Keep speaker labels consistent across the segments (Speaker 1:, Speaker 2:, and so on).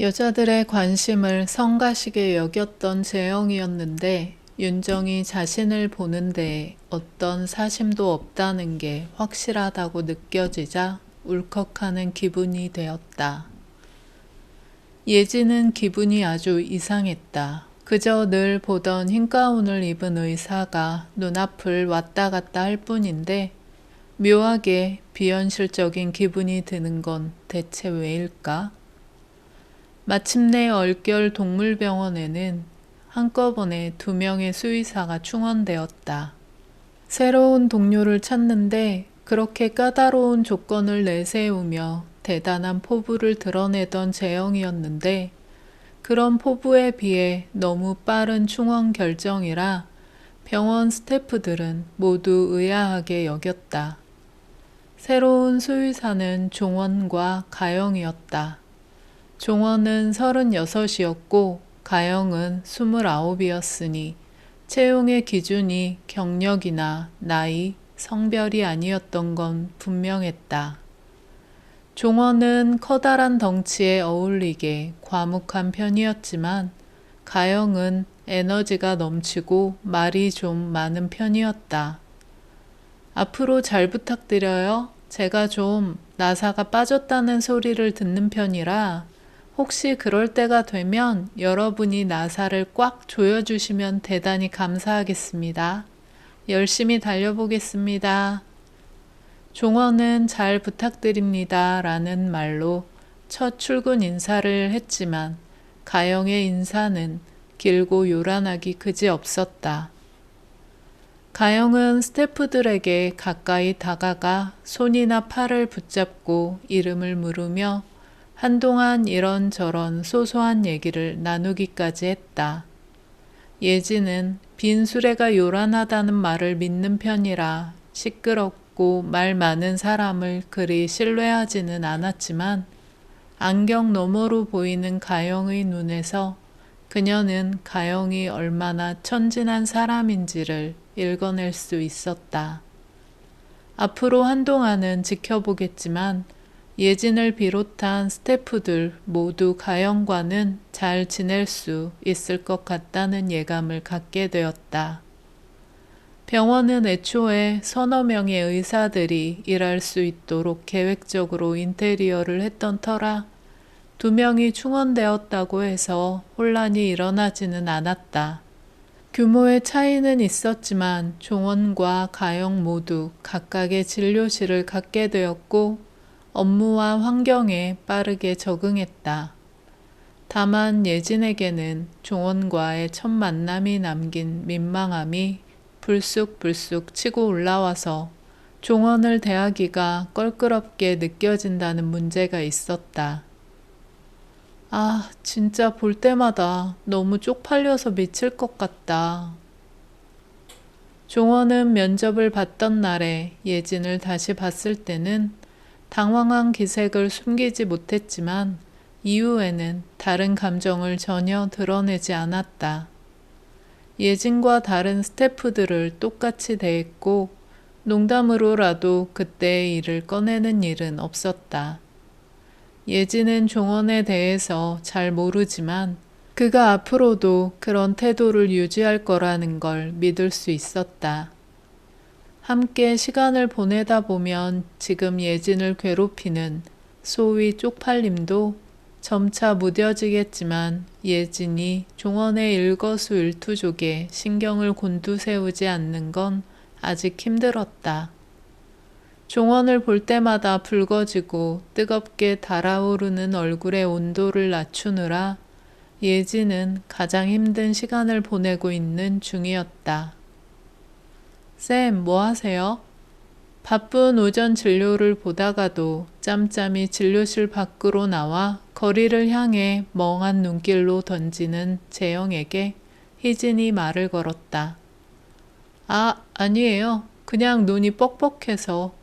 Speaker 1: 여자들의 관심을 성가시게 여겼던 재영이었는데 윤정이 자신을 보는 데에 어떤 사심도 없다는 게 확실하다고 느껴지자 울컥하는 기분이 되었다. 예지는 기분이 아주 이상했다. 그저 늘 보던 흰 가운을 입은 의사가 눈앞을 왔다 갔다 할 뿐인데 묘하게 비현실적인 기분이 드는 건 대체 왜일까? 마침내 얼결 동물병원에는 한꺼번에 2명의 수의사가 충원되었다. 새로운 동료를 찾는데 그렇게 까다로운 조건을 내세우며 대단한 포부를 드러내던 재영이었는데 그런 포부에 비해 너무 빠른 충원 결정이라 병원 스태프들은 모두 의아하게 여겼다. 새로운 수의사는 종원과 가영이었다. 종원은 36이었고 가영은 29이었으니 채용의 기준이 경력이나 나이, 성별이 아니었던 건 분명했다. 종원은 커다란 덩치에 어울리게 과묵한 편이었지만 가영은 에너지가 넘치고 말이 좀 많은 편이었다. 앞으로 잘 부탁드려요. 제가 좀 나사가 빠졌다는 소리를 듣는 편이라 혹시 그럴 때가 되면 여러분이 나사를 꽉 조여주시면 대단히 감사하겠습니다. 열심히 달려보겠습니다. 종원은 잘 부탁드립니다 라는 말로 첫 출근 인사를 했지만 가영의 인사는 길고 요란하기 그지없었다. 가영은 스태프들에게 가까이 다가가 손이나 팔을 붙잡고 이름을 물으며 한동안 이런저런 소소한 얘기를 나누기까지 했다. 예지는 빈 수레가 요란하다는 말을 믿는 편이라 시끄럽고 말 많은 사람을 그리 신뢰하지는 않았지만 안경 너머로 보이는 가영의 눈에서 그녀는 가영이 얼마나 천진한 사람인지를 읽어낼 수 있었다. 앞으로 한동안은 지켜보겠지만 예진을 비롯한 스태프들 모두 가영과는 잘 지낼 수 있을 것 같다는 예감을 갖게 되었다. 병원은 애초에 서너 명의 의사들이 일할 수 있도록 계획적으로 인테리어를 했던 터라 2명이 충원되었다고 해서 혼란이 일어나지는 않았다. 규모의 차이는 있었지만 종원과 가영 모두 각각의 진료실을 갖게 되었고 업무와 환경에 빠르게 적응했다. 다만 예진에게는 종원과의 첫 만남이 남긴 민망함이 불쑥불쑥 치고 올라와서 종원을 대하기가 껄끄럽게 느껴진다는 문제가 있었다. 아, 진짜 볼 때마다 너무 쪽팔려서 미칠 것 같다. 종원은 면접을 봤던 날에 예진을 다시 봤을 때는 당황한 기색을 숨기지 못했지만 이후에는 다른 감정을 전혀 드러내지 않았다. 예진과 다른 스태프들을 똑같이 대했고 농담으로라도 그때의 일을 꺼내는 일은 없었다. 예진은 종원에 대해서 잘 모르지만 그가 앞으로도 그런 태도를 유지할 거라는 걸 믿을 수 있었다. 함께 시간을 보내다 보면 지금 예진을 괴롭히는 소위 쪽팔림도 점차 무뎌지겠지만 예진이 종원의 일거수일투족에 신경을 곤두세우지 않는 건 아직 힘들었다. 종원을 볼 때마다 붉어지고 뜨겁게 달아오르는 얼굴의 온도를 낮추느라 예진은 가장 힘든 시간을 보내고 있는 중이었다. 쌤, 뭐 하세요? 바쁜 오전 진료를 보다가도 짬짬이 진료실 밖으로 나와 거리를 향해 멍한 눈길로 던지는 재영에게 희진이 말을 걸었다. 아, 아니에요. 그냥 눈이 뻑뻑해서.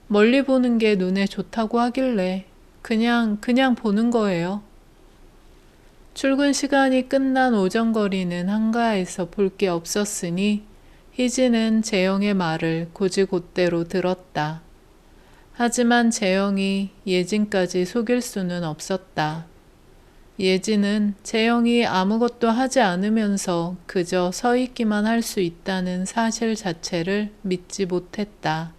Speaker 1: 멀리 보는 게 눈에 좋다고 하길래 그냥 보는 거예요. 출근 시간이 끝난 오전 거리는 한가해서 볼 게 없었으니 희진은 재영의 말을 곧이곧대로 들었다. 하지만 재영이 예진까지 속일 수는 없었다. 예진은 재영이 아무것도 하지 않으면서 그저 서 있기만 할 수 있다는 사실 자체를 믿지 못했다.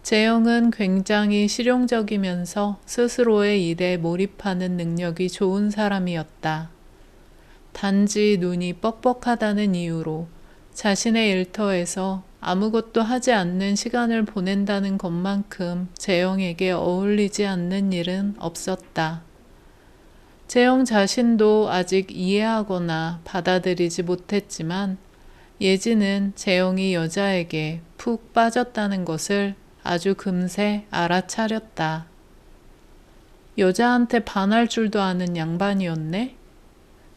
Speaker 1: 재영은 굉장히 실용적이면서 스스로의 일에 몰입하는 능력이 좋은 사람이었다. 단지 눈이 뻑뻑하다는 이유로 자신의 일터에서 아무것도 하지 않는 시간을 보낸다는 것만큼 재영에게 어울리지 않는 일은 없었다. 재영 자신도 아직 이해하거나 받아들이지 못했지만 예진은 재영이 여자에게 푹 빠졌다는 것을 아주 금세 알아차렸다. 여자한테 반할 줄도 아는 양반이었네?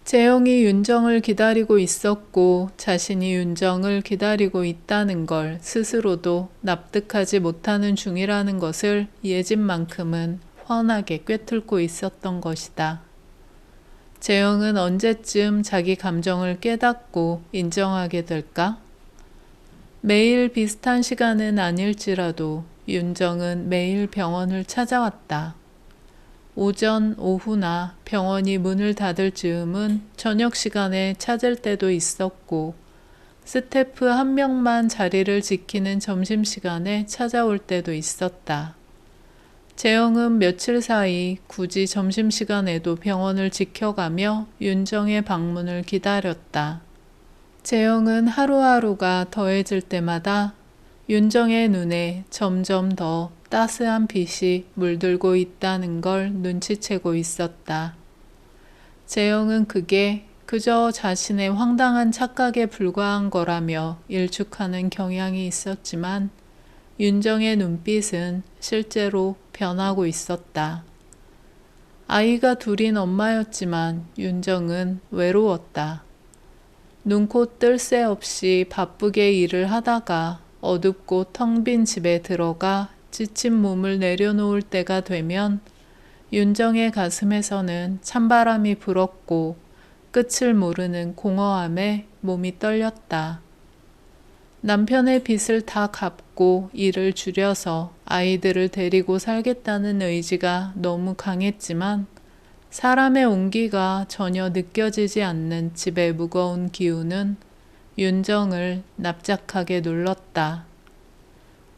Speaker 1: 재영이 윤정을 기다리고 있었고 자신이 윤정을 기다리고 있다는 걸 스스로도 납득하지 못하는 중이라는 것을 예진만큼은 훤하게 꿰뚫고 있었던 것이다. 재영은 언제쯤 자기 감정을 깨닫고 인정하게 될까? 매일 비슷한 시간은 아닐지라도 윤정은 매일 병원을 찾아왔다. 오전, 오후나 병원이 문을 닫을 즈음은 저녁 시간에 찾을 때도 있었고 스태프 한 명만 자리를 지키는 점심시간에 찾아올 때도 있었다. 재영은 며칠 사이 굳이 점심시간에도 병원을 지켜가며 윤정의 방문을 기다렸다. 재영은 하루하루가 더해질 때마다 윤정의 눈에 점점 더 따스한 빛이 물들고 있다는 걸 눈치채고 있었다. 재영은 그게 그저 자신의 황당한 착각에 불과한 거라며 일축하는 경향이 있었지만 윤정의 눈빛은 실제로 변하고 있었다. 아이가 둘인 엄마였지만 윤정은 외로웠다. 눈코 뜰 새 없이 바쁘게 일을 하다가 어둡고 텅 빈 집에 들어가 지친 몸을 내려놓을 때가 되면 윤정의 가슴에서는 찬바람이 불었고 끝을 모르는 공허함에 몸이 떨렸다. 남편의 빚을 다 갚고 일을 줄여서 아이들을 데리고 살겠다는 의지가 너무 강했지만 사람의 온기가 전혀 느껴지지 않는 집의 무거운 기운은 윤정을 납작하게 눌렀다.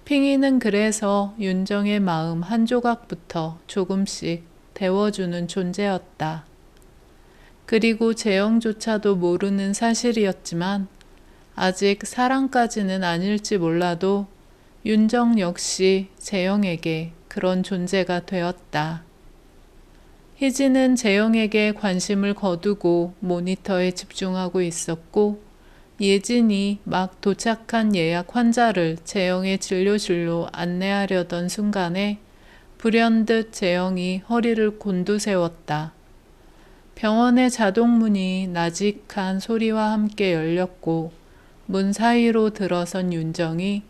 Speaker 1: 핑이는 그래서 윤정의 마음 한 조각부터 조금씩 데워주는 존재였다. 그리고 재영조차도 모르는 사실이었지만 아직 사랑까지는 아닐지 몰라도 윤정 역시 재영에게 그런 존재가 되었다. 희진은 재영에게 관심을 거두고 모니터에 집중하고 있었고 예진이 막 도착한 예약 환자를 재영의 진료실로 안내하려던 순간에 불현듯 재영이 허리를 곤두세웠다. 병원의 자동문이 나직한 소리와 함께 열렸고 문 사이로 들어선 윤정이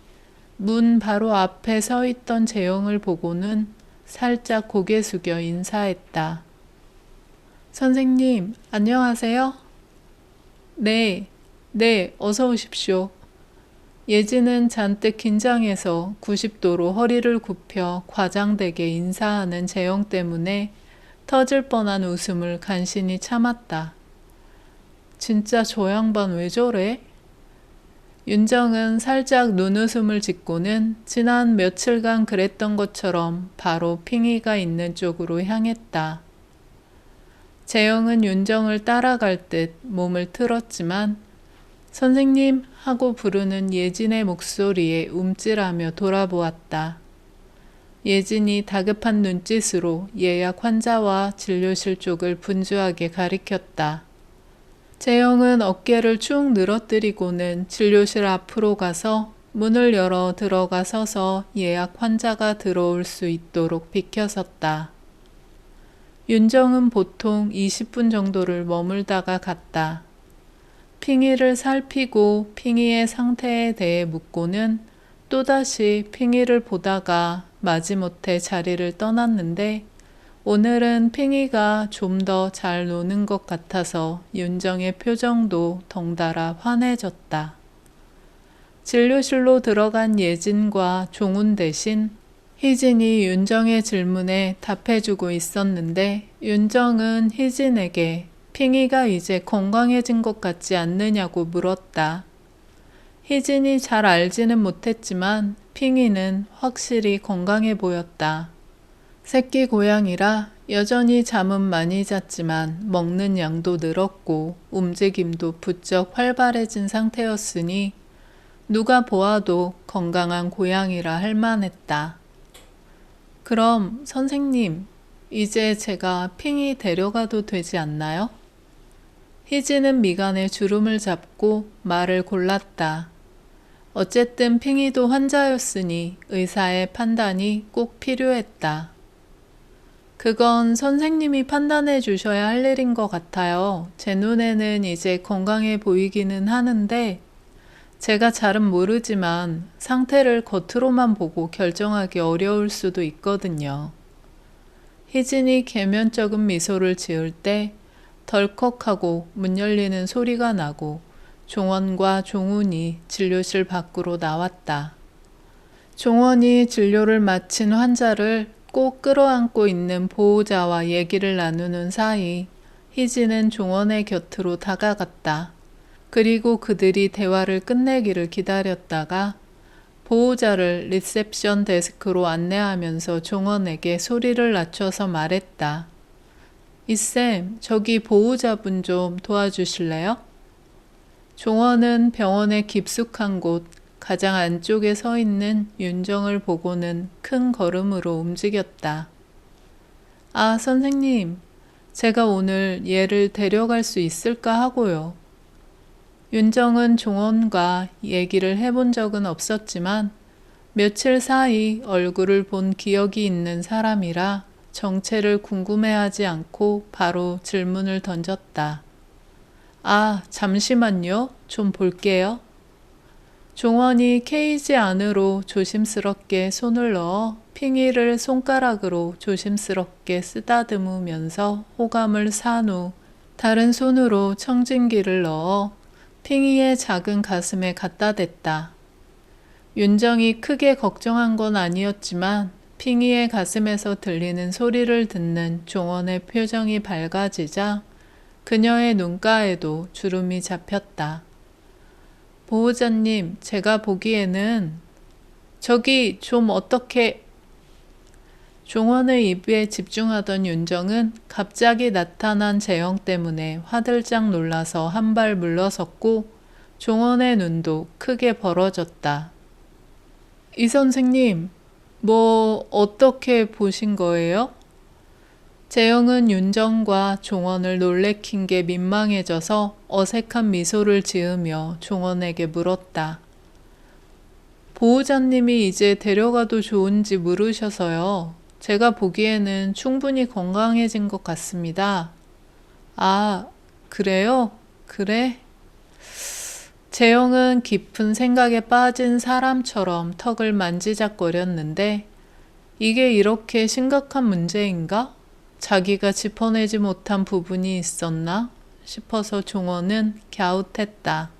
Speaker 1: 문 바로 앞에 서 있던 재영을 보고는 살짝 고개 숙여 인사했다. 선생님, 안녕하세요? 네, 어서 오십시오. 예진은 잔뜩 긴장해서 90도로 허리를 굽혀 과장되게 인사하는 재영 때문에 터질 뻔한 웃음을 간신히 참았다. 진짜 저 양반 왜 저래? 윤정은 살짝 눈웃음을 짓고는 지난 며칠간 그랬던 것처럼 바로 핑이가 있는 쪽으로 향했다. 재영은 윤정을 따라갈 듯 몸을 틀었지만 선생님 하고 부르는 예진의 목소리에 움찔하며 돌아보았다. 예진이 다급한 눈짓으로 예약 환자와 진료실 쪽을 분주하게 가리켰다. 재영은 어깨를 쭉 늘어뜨리고는 진료실 앞으로 가서 문을 열어 들어가 서서 예약 환자가 들어올 수 있도록 비켜섰다. 윤정은 보통 20분 정도를 머물다가 갔다. 핑이를 살피고 핑이의 상태에 대해 묻고는 또다시 핑이를 보다가 마지못해 자리를 떠났는데 오늘은 핑이가 좀 더 잘 노는 것 같아서 윤정의 표정도 덩달아 환해졌다. 진료실로 들어간 예진과 종훈 대신 희진이 윤정의 질문에 답해주고 있었는데 윤정은 희진에게 핑이가 이제 건강해진 것 같지 않느냐고 물었다. 희진이 잘 알지는 못했지만 핑이는 확실히 건강해 보였다. 새끼 고양이라 여전히 잠은 많이 잤지만 먹는 양도 늘었고 움직임도 부쩍 활발해진 상태였으니 누가 보아도 건강한 고양이라 할 만했다. 그럼 선생님, 이제 제가 핑이 데려가도 되지 않나요? 희진은 미간에 주름을 잡고 말을 골랐다. 어쨌든 핑이도 환자였으니 의사의 판단이 꼭 필요했다. 그건 선생님이 판단해 주셔야 할 일인 것 같아요. 제 눈에는 이제 건강해 보이기는 하는데 제가 잘은 모르지만 상태를 겉으로만 보고 결정하기 어려울 수도 있거든요. 희진이 계면적인 미소를 지을 때 덜컥하고 문 열리는 소리가 나고 종원과 종훈이 진료실 밖으로 나왔다. 종원이 진료를 마친 환자를 꼭 끌어안고 있는 보호자와 얘기를 나누는 사이 희진은 종원의 곁으로 다가갔다. 그리고 그들이 대화를 끝내기를 기다렸다가 보호자를 리셉션 데스크로 안내하면서 종원에게 소리를 낮춰서 말했다. 이쌤, 저기 보호자분 좀 도와주실래요? 종원은 병원의 깊숙한 곳 가장 안쪽에 서 있는 윤정을 보고는 큰 걸음으로 움직였다. 아, 선생님, 제가 오늘 얘를 데려갈 수 있을까 하고요. 윤정은 종원과 얘기를 해본 적은 없었지만 며칠 사이 얼굴을 본 기억이 있는 사람이라 정체를 궁금해하지 않고 바로 질문을 던졌다. 아, 잠시만요. 좀 볼게요. 종원이 케이지 안으로 조심스럽게 손을 넣어 핑이를 손가락으로 조심스럽게 쓰다듬으면서 호감을 산 후 다른 손으로 청진기를 넣어 핑이의 작은 가슴에 갖다 댔다. 윤정이 크게 걱정한 건 아니었지만 핑이의 가슴에서 들리는 소리를 듣는 종원의 표정이 밝아지자 그녀의 눈가에도 주름이 잡혔다. 보호자님, 제가 보기에는 저기 좀 어떻게... 종원의 입에 집중하던 윤정은 갑자기 나타난 재영 때문에 화들짝 놀라서 한 발 물러섰고 종원의 눈도 크게 벌어졌다. 이 선생님, 뭐 어떻게 보신 거예요? 재영은 윤정과 종원을 놀래킨 게 민망해져서 어색한 미소를 지으며 종원에게 물었다. 보호자님이 이제 데려가도 좋은지 물으셔서요. 제가 보기에는 충분히 건강해진 것 같습니다. 아, 그래요? 그래? 재영은 깊은 생각에 빠진 사람처럼 턱을 만지작거렸는데 이게 이렇게 심각한 문제인가? 자기가 짚어내지 못한 부분이 있었나 싶어서 종원은 갸웃했다.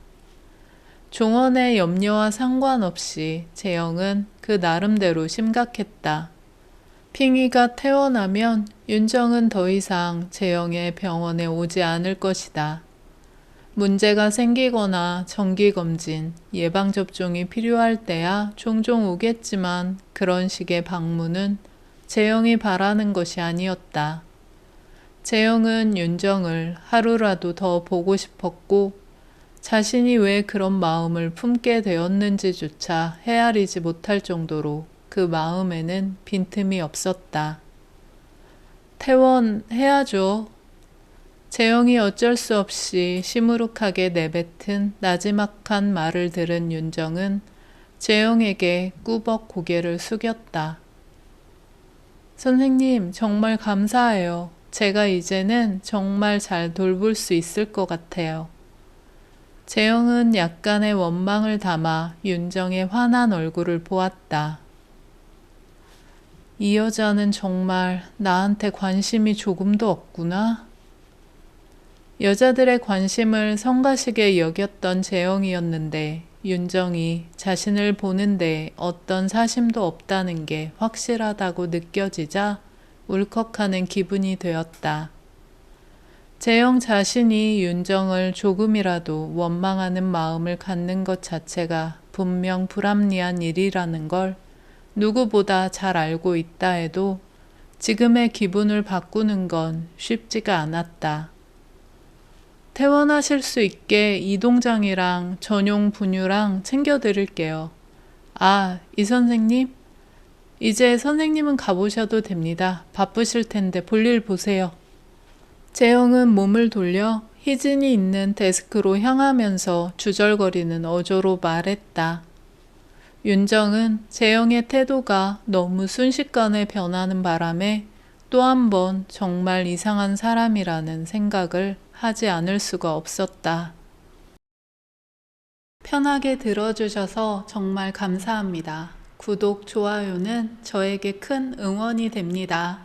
Speaker 1: 종원의 염려와 상관없이 재영은 그 나름대로 심각했다. 핑이가 퇴원하면 윤정은 더 이상 재영의 병원에 오지 않을 것이다. 문제가 생기거나 정기검진, 예방접종이 필요할 때야 종종 오겠지만 그런 식의 방문은 재영이 바라는 것이 아니었다. 재영은 윤정을 하루라도 더 보고 싶었고 자신이 왜 그런 마음을 품게 되었는지조차 헤아리지 못할 정도로 그 마음에는 빈틈이 없었다. 퇴원해야죠. 재영이 어쩔 수 없이 시무룩하게 내뱉은 나지막한 말을 들은 윤정은 재영에게 꾸벅 고개를 숙였다. 선생님, 정말 감사해요. 제가 이제는 정말 잘 돌볼 수 있을 것 같아요. 재영은 약간의 원망을 담아 윤정의 환한 얼굴을 보았다. 이 여자는 정말 나한테 관심이 조금도 없구나. 여자들의 관심을 성가시게 여겼던 재영이었는데 윤정이 자신을 보는데 어떤 사심도 없다는 게 확실하다고 느껴지자 울컥하는 기분이 되었다. 재영 자신이 윤정을 조금이라도 원망하는 마음을 갖는 것 자체가 분명 불합리한 일이라는 걸 누구보다 잘 알고 있다 해도 지금의 기분을 바꾸는 건 쉽지가 않았다. 퇴원하실 수 있게 이동장이랑 전용 분유랑 챙겨드릴게요. 아, 이 선생님? 이제 선생님은 가보셔도 됩니다. 바쁘실 텐데 볼일 보세요. 재영은 몸을 돌려 희진이 있는 데스크로 향하면서 주절거리는 어조로 말했다. 윤정은 재영의 태도가 너무 순식간에 변하는 바람에 또 한 번 정말 이상한 사람이라는 생각을 하지 않을 수가 없었다. 편하게 들어주셔서 정말 감사합니다. 구독, 좋아요는 저에게 큰 응원이 됩니다.